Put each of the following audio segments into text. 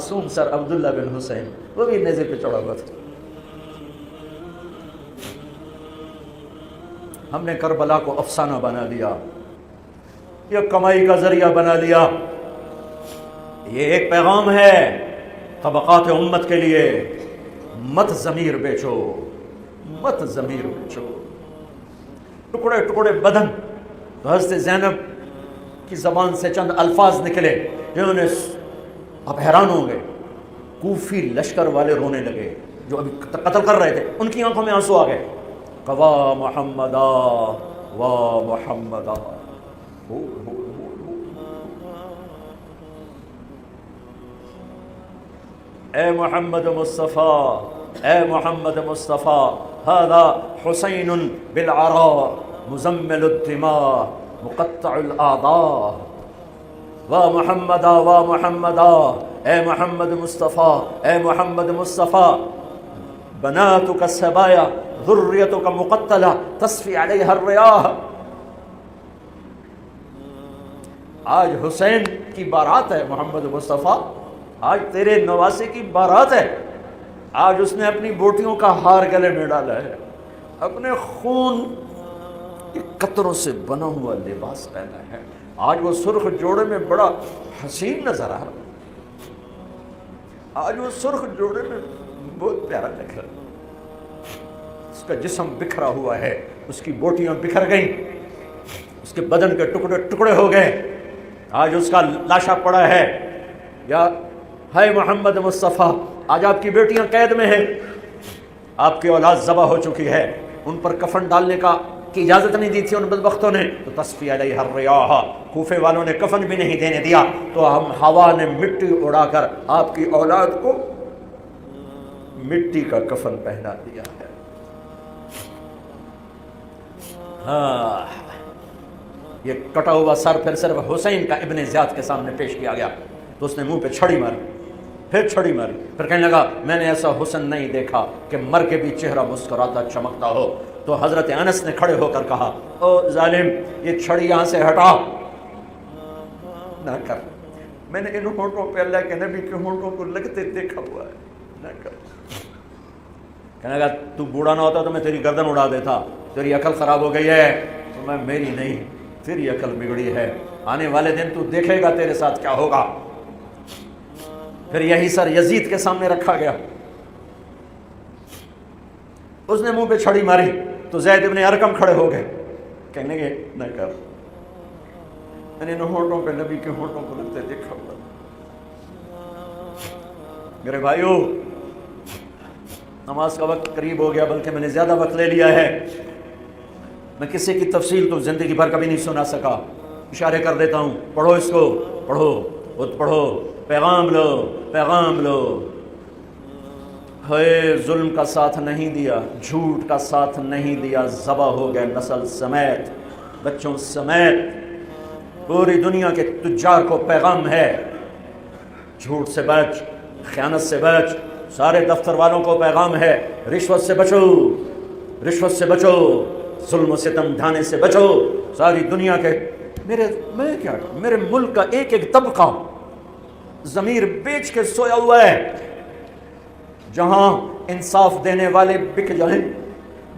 معصوم سر عبداللہ بن حسین وہ بھی نیزے پہ چڑھا ہوا تھا. ہم نے کربلا کو افسانہ بنا دیا، یہ کمائی کا ذریعہ بنا لیا. یہ ایک پیغام ہے طبقات امت کے لیے، مت ضمیر بیچو، مت ضمیر بیچو. ٹکڑے ٹکڑے بدن. تو حضرت زینب کی زبان سے چند الفاظ نکلے جنہوں نے، آپ حیران ہوں گے، کوفی لشکر والے رونے لگے جو ابھی قتل کر رہے تھے، ان کی آنکھوں میں آنسو آ گئے. وا محمدا وا محمدا. اے محمد مصطفیٰ، اے محمد مصطفیٰ، هذا حسین بالعراء مزمل الدماء مقطع الاعضاء. وا محمدا وا محمدا، اے محمد مصطفیٰ، اے محمد مصطفیٰ، بناتک السبایا ذریتک مقتلہ تصفی علیہا الریاح. آج حسین کی بارات ہے محمد مصطفیٰ، آج تیرے نواسے کی بارات ہے. آج اس نے اپنی بوٹیوں کا ہار گلے میں ڈالا ہے، اپنے خون کے قطروں سے بنا ہوا لباس پہنا ہے. آج وہ سرخ جوڑے میں بڑا حسین نظر آ رہا ہے، آج وہ سرخ جوڑے میں بہت پیارا لگ رہا ہے. اس کا جسم بکھرا ہوا ہے، اس کی بوٹیاں بکھر گئیں، اس کے بدن کے ٹکڑے ٹکڑے ہو گئے. آج اس کا لاشا پڑا ہے. یا ہے محمد مصطفیٰ، آج آپ کی بیٹیاں قید میں ہیں، آپ کی اولاد ذبح ہو چکی ہے، ان پر کفن ڈالنے کی اجازت نہیں دی تھی ان بدبختوں نے، تو تصفی علیہ الریاح، کوفے والوں نے کفن بھی نہیں دینے دیا، تو ہم ہوا نے مٹی اڑا کر آپ کی اولاد کو مٹی کا کفن پہنا دیا ہے. ہاں، یہ کٹا ہوا سر پھر صرف حسین کا ابن زیاد کے سامنے پیش کیا گیا تو اس نے منہ پہ چھڑی ماری، پھر چھڑی ماری، پھر کہنے لگا میں نے ایسا حسن نہیں دیکھا کہ مر کے بھی چہرہ مسکراتا چمکتا ہو. تو حضرت انس نے کھڑے ہو کر کہا او ظالم، یہ چھڑی یہاں سے ہٹا نہ کر، میں نے ان ہونٹوں پہ اللہ کے نبی کے ہونٹوں کو لگتے دیکھا ہوا ہے، نہ کر. کہنے لگا تو بوڑھا نہ ہوتا تو میں تیری گردن اڑا دیتا، تیری عقل خراب ہو گئی ہے. تو میں میری نہیں، تیری عقل بگڑی ہے، آنے والے دن تو دیکھے گا تیرے ساتھ کیا ہوگا. پھر یہی سر یزید کے سامنے رکھا گیا، اس نے منہ پہ چھڑی ماری تو زید ابن ارقم کھڑے ہو گئے، کہنے گے نہ کر، میں نے ان ہونٹوں پہ نبی کے ہونٹوں کو لگتے دیکھا ہوا. میرے بھائیو، نماز کا وقت قریب ہو گیا، بلکہ میں نے زیادہ وقت لے لیا ہے. میں کسی کی تفصیل تو زندگی بھر کبھی نہیں سنا سکا، اشارے کر دیتا ہوں. پڑھو اس کو، پڑھو، خود پڑھو، پیغام لو، پیغام لو. ہے ظلم کا ساتھ نہیں دیا، جھوٹ کا ساتھ نہیں دیا، ذبح ہو گئے نسل سمیت، بچوں سمیت. پوری دنیا کے تجار کو پیغام ہے، جھوٹ سے بچ، خیانت سے بچ. سارے دفتر والوں کو پیغام ہے، رشوت سے بچو، رشوت سے بچو، ظلم و ستم ڈھانے سے بچو. ساری دنیا کے میرے ملک کا ایک ایک طبقہ ضمیر بیچ کے سویا ہوا ہے. جہاں انصاف دینے والے بک جائیں،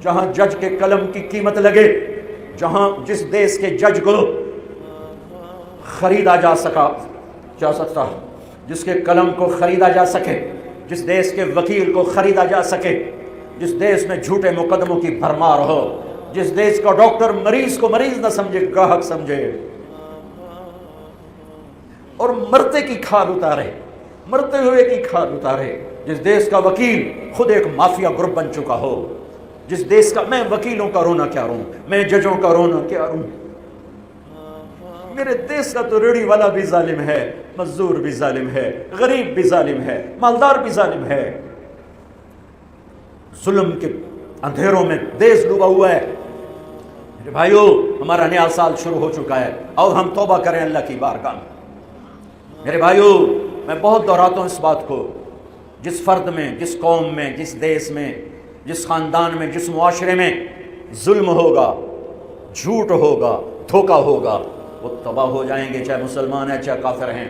جہاں جج کے قلم کی قیمت لگے، جہاں جس دیش کے جج کو خریدا جا سکتا، جس کے قلم کو خریدا جا سکے، جس دیش کے وکیل کو خریدا جا سکے، جس دیش میں جھوٹے مقدموں کی بھرمار ہو، جس دیش کا ڈاکٹر مریض کو مریض نہ سمجھے، گاہک سمجھے، اور مرتے کی کھال اتارے، مرتے ہوئے کی کھال اتارے. جس دیش کا وکیل خود ایک مافیا گروپ بن چکا ہو، جس دیش کا، میں وکیلوں کا رونا کیا روں، میں ججوں کا رونا کیا روں. میرے دیش کا تو ریڑھی والا بھی ظالم ہے، مزدور بھی ظالم ہے، غریب بھی ظالم ہے، مالدار بھی ظالم ہے. ظلم کے اندھیروں میں دیش ڈوبا ہوا ہے. میرے بھائیو، ہمارا نیا سال شروع ہو چکا ہے، اور ہم توبہ کریں اللہ کی بارگاہ میں. میرے بھائیو، میں بہت دہراتا ہوں اس بات کو، جس فرد میں، جس قوم میں، جس دیش میں، جس خاندان میں، جس معاشرے میں ظلم ہوگا، جھوٹ ہوگا، دھوکہ ہوگا، وہ تباہ ہو جائیں گے، چاہے مسلمان ہیں چاہے کافر ہیں.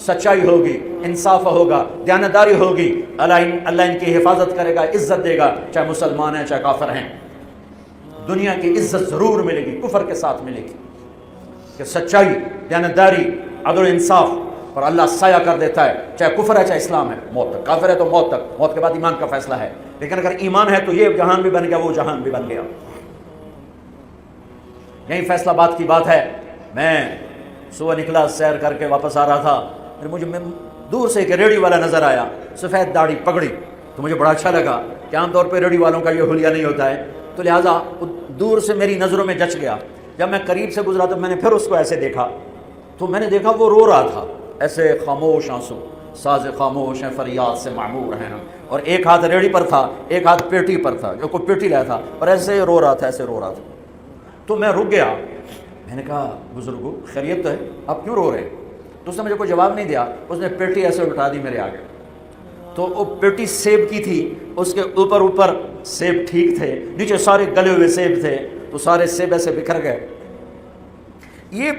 سچائی ہوگی، انصاف ہوگا، دیانتداری ہوگی، اللہ ان کی حفاظت کرے گا، عزت دے گا، چاہے مسلمان ہیں چاہے کافر ہیں۔ دنیا کی عزت ضرور ملے گی، کفر کے ساتھ ملے گی، کہ سچائی، دیانتداری، عدل و انصاف اور اللہ سایہ کر دیتا ہے، چاہے کفر ہے چاہے اسلام ہے، موت تک۔ کافر ہے تو موت تک، موت کے بعد ایمان کا فیصلہ ہے، لیکن اگر ایمان ہے تو یہ جہان بھی بن گیا، وہ جہان بھی بن گیا۔ یہی فیصلہ بات کی بات ہے۔ میں صبح نکلا، سیر کر کے واپس آ رہا تھا، پھر مجھے دور سے ایک ریڈی والا نظر آیا، سفید داڑھی پگڑی، تو مجھے بڑا اچھا لگا کہ عام طور پہ ریڈی والوں کا یہ حلیہ نہیں ہوتا ہے، تو لہٰذا دور سے میری نظروں میں جچ گیا۔ جب میں قریب سے گزرا تو میں نے پھر اس کو ایسے دیکھا، تو میں نے دیکھا وہ رو رہا تھا، ایسے خاموش آنسو، ساز خاموش ہیں فریاد سے معمور ہیں، اور ایک ہاتھ ریڑھی پر تھا، ایک ہاتھ پیٹی پر تھا، جو کوئی پیٹی لایا تھا، اور ایسے رو رہا تھا، ایسے رو رہا تھا۔ تو میں رک گیا، میں نے کہا بزرگو خیریت تو ہے، آپ کیوں رو رہے ہیں؟ تو اس نے مجھے کوئی جواب نہیں دیا، اس نے پیٹی ایسے اٹھا دی میرے آگے، تو وہ پیٹی سیب کی تھی، اس کے اوپر سیب ٹھیک تھے، نیچے سارے گلے ہوئے سیب تھے، تو سارے سیب ایسے بکھر گئے۔ یہ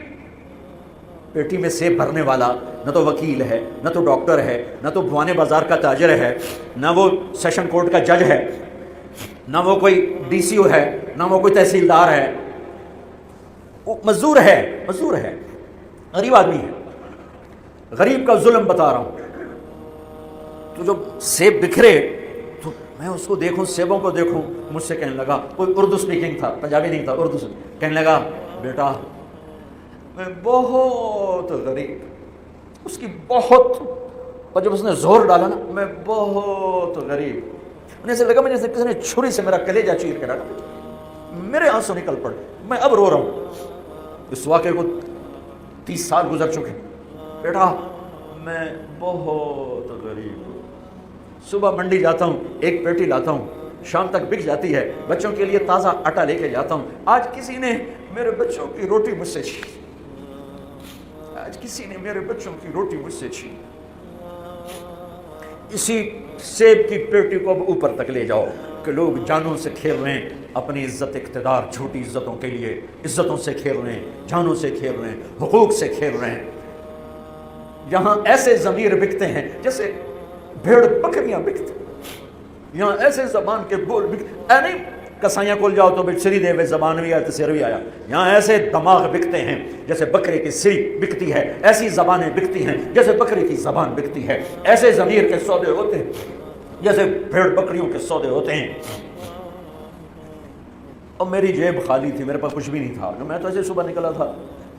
پیٹی میں سیب بھرنے والا نہ تو وکیل ہے، نہ تو ڈاکٹر ہے، نہ تو بھوانے بازار کا تاجر ہے، نہ وہ سیشن کورٹ کا جج ہے، نہ وہ کوئی ڈی سی او ہے، نہ وہ کوئی تحصیلدار ہے، وہ مزدور ہے، غریب آدمی ہے۔ غریب کا ظلم بتا رہا ہوں۔ تو جب سیب بکھرے تو میں اس کو دیکھوں، سیبوں کو دیکھوں، مجھ سے کہنے لگا، کوئی اردو سپیکنگ تھا، پنجابی نہیں تھا، اردو سے کہنے لگا، بیٹا میں بہت غریب، اس کی بہت، اور جب اس نے زور ڈالا نا، میں بہت غریب، انہیں سے لگا مجھے جیسے کسی نے چھری سے میرا کلیجہ چیر کے ڈالا، میرے آنسو نکل پڑے، میں اب رو رہا ہوں۔ اس واقعے کو 30 سال گزر چکے۔ بیٹا میں بہت غریب ہوں، صبح منڈی جاتا ہوں، ایک پیٹی لاتا ہوں، شام تک بک جاتی ہے، بچوں کے لیے تازہ آٹا لے کے جاتا ہوں، آج کسی نے میرے بچوں کی روٹی مجھ سے چھین، آج کسی نے میرے بچوں کی روٹی مجھ سے چھین۔ اسی سیب کی پیٹی کو اب اوپر تک لے جاؤ کہ لوگ جانوں سے کھیل رہے ہیں، اپنی عزت اقتدار جھوٹی عزتوں کے لیے عزتوں سے کھیل رہے ہیں، جانوں سے کھیل رہے ہیں، حقوق سے کھیل رہے ہیں۔ یہاں ایسے ضمیر بکتے ہیں جیسے بھیڑ بکریاں بکتے ہیں، یہاں ایسے زبان کے بول بکتے، اے نہیں کسائیاں کول جاؤ تو سری دے وے زبان بھی آیا تو سر بھی آیا، یہاں ایسے دماغ بکتے ہیں جیسے بکرے کی سری بکتی ہے، ایسی زبانیں بکتی ہیں جیسے بکرے کی زبان بکتی ہے، ایسے ضمیر کے سودے ہوتے ہیں جیسے بھیڑ بکریوں کے سودے ہوتے ہیں۔ اور میری جیب خالی تھی، میرے پاس کچھ بھی نہیں تھا، میں تو ایسے صبح نکلا تھا،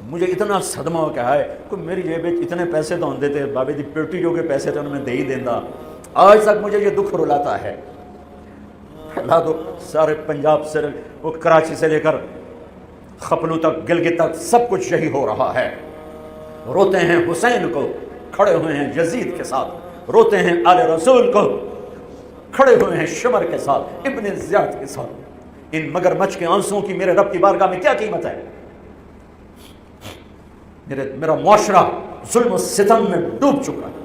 مجھے اتنا صدمہ ہو کہ ہے کہ میری جیب اتنے پیسے تو ہوندے تھے، بابے دی پیٹی جو کے پیسے تھے انہوں نے دے ہی دینا۔ آج تک مجھے یہ دکھ رلاتا ہے۔ اللہ تو سارے پنجاب سے، وہ کراچی سے لے کر خپلو تک، گلگت تک، سب کچھ یہی ہو رہا ہے۔ روتے ہیں حسین کو، کھڑے ہوئے ہیں یزید کے ساتھ، روتے ہیں آل رسول کو، کھڑے ہوئے ہیں شمر کے ساتھ، ابن زیاد کے ساتھ۔ ان مگرمچھ کے آنسوؤں کی میرے رب کی بارگاہ میں کیا قیمت ہے؟ میرا معاشرہ ظلم و ستم میں ڈوب چکا ہے۔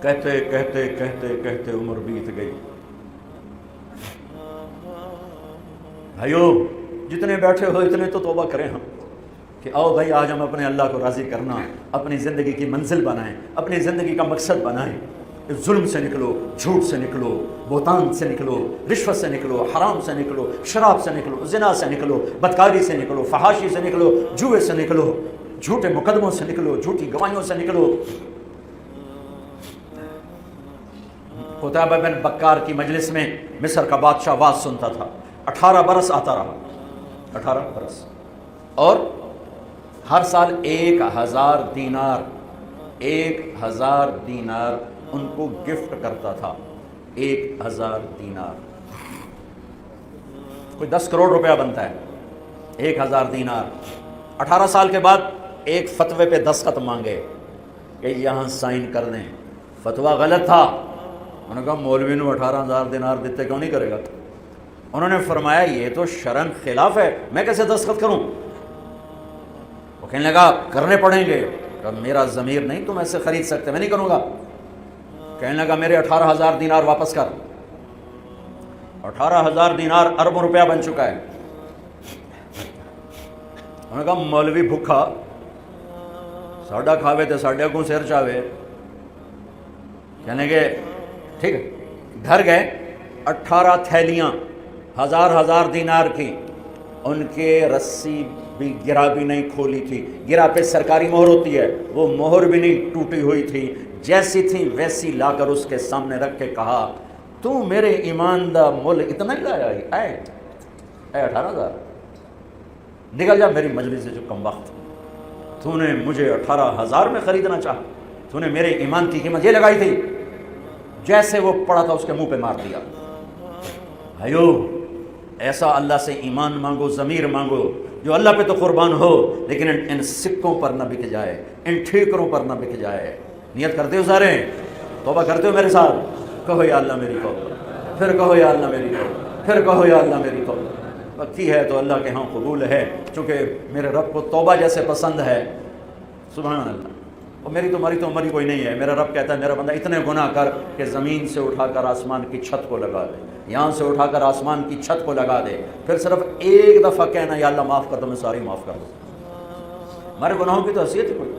کہتے کہتے کہتے کہتے عمر بیت گئی۔ بھائیو جتنے بیٹھے ہو اتنے تو توبہ کریں ہم، کہ آؤ بھائی آج ہم اپنے اللہ کو راضی کرنا، اپنی زندگی کی منزل بنائیں، اپنی زندگی کا مقصد بنائیں۔ ظلم سے نکلو، جھوٹ سے نکلو، بہتان سے نکلو، رشوت سے نکلو، حرام سے نکلو، شراب سے نکلو، زنا سے نکلو، بدکاری سے نکلو، فحاشی سے نکلو، جوئے سے نکلو، جھوٹے مقدموں سے نکلو، جھوٹی گواہیوں سے نکلو۔ قتیبہ بن بکار کی مجلس میں مصر کا بادشاہ واز سنتا تھا، 18 برس آتا رہا، 18 برس، اور ہر سال 1000 دینار، 1000 دینار ان کو گفٹ کرتا تھا، 1000 دینار، کوئی 10 کروڑ روپیہ بنتا ہے، 1000 دینار۔ 18 سال کے بعد ایک فتوے پہ دستخط مانگے کہ یہاں سائن کر دیں، فتویٰ غلط تھا، انہوں نے کہا مولوی نو 18,000 دینار دیتے کیوں نہیں کرے گا؟ انہوں نے فرمایا یہ تو شرعن خلاف ہے، میں کیسے دستخط کروں؟ وہ کہنے لگا کرنے پڑیں گے، کہ میرا ضمیر نہیں تم ایسے خرید سکتے، میں نہیں کروں گا۔ کہنے لگا میرے 18,000 دینار واپس کر۔ 18,000 دینار اربوں روپیہ بن چکا ہے۔ انہوں نے کہا مولوی بھوکھا ساڈا کھاوے تو ساڈے کو سر چاوے. کہنے کے ٹھیک ہے. گھر گئے, 18 تھیلیاں 1000 دینار کی, ان کے رسی بھی گرا بھی نہیں کھولی تھی, گرا پہ سرکاری مہر ہوتی ہے, وہ مہر بھی نہیں ٹوٹی ہوئی تھی, جیسی تھی ویسی لا کر اس کے سامنے رکھ کے کہا تو میرے ایمان دا مول اتنا ہی لایا اے 18,000, نکل جا میری مجلس سے جو کم وقت, تو نے مجھے 18,000 میں خریدنا چاہا, تو نے میرے ایمان کی قیمت یہ لگائی تھی. جیسے وہ پڑا تھا اس کے منہ پہ مار دیا. بھائیو ایسا اللہ سے ایمان مانگو, ضمیر مانگو جو اللہ پہ تو قربان ہو, لیکن ان سکوں پر نہ بک جائے, ان ٹھیکروں پر نہ بک جائے. نیت کرتے ہو سارے, توبہ کرتے ہو میرے ساتھ, کہو یا اللہ میری توبہ, پھر کہو یا اللہ میری توبہ, پھر کہو یا اللہ میری توبہ. پکی ہے تو اللہ کے ہاں قبول ہے, چونکہ میرے رب کو توبہ جیسے پسند ہے. سبحان اللہ. اور میری تمہاری تو عمر ہی کوئی نہیں ہے. میرا رب کہتا ہے میرا بندہ اتنے گناہ کر کہ زمین سے اٹھا کر آسمان کی چھت کو لگا دے, یہاں سے اٹھا کر آسمان کی چھت کو لگا دے, پھر صرف ایک دفعہ کہنا یا اللہ معاف کر دو, میں ساری معاف کر دوں. ہمارے گناہوں کی تو حیثیت ہے کوئی.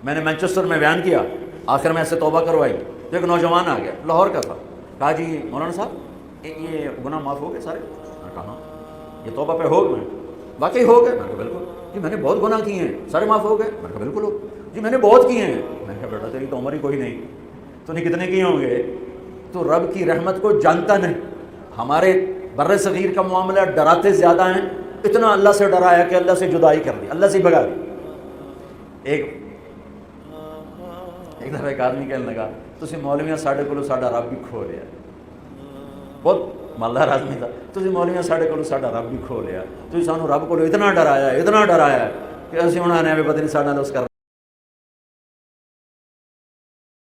میں نے مینچسٹر میں بیان کیا, آخر میں ایسے توبہ کروائی تو ایک نوجوان آ گیا, لاہور کا تھا. کہا جی مولانا صاحب یہ گناہ معاف ہو گئے سارے؟ میں نے کہا ہاں. یہ توبہ پہ ہو گئے؟ واقعی ہو گئے. میں نے کہا بالکل. جی میں نے بہت گناہ کیے ہیں, سارے معاف ہو گئے؟ میں نے کہا بالکل ہو. جی میں نے بہت کیے ہیں. میں نے کہا بیٹا تیری تو عمر ہی کوئی نہیں, تو نے کتنے کیے ہوں گے؟ تو رب کی رحمت کو جانتا نہیں. ہمارے بر صغیر کا معاملہ ڈراتے زیادہ ہیں, اتنا اللہ سے ڈرایا کہ اللہ سے جدائی کر دی, اللہ سے بھگا دی. ایک دفعہ ایک آدمی کہنے لگا تسی مولویاں ساڈے کولوں ساڈا رب بھی کھو لیا. بہت مالدار آدمی تھا. تسی مولویاں ساڈے کولوں ساڈا رب بھی کھو لیا, تسی سانو رب کولوں اتنا ڈرایا کہ اسی ہن آنے پتہ نہیں ساڈا اس کر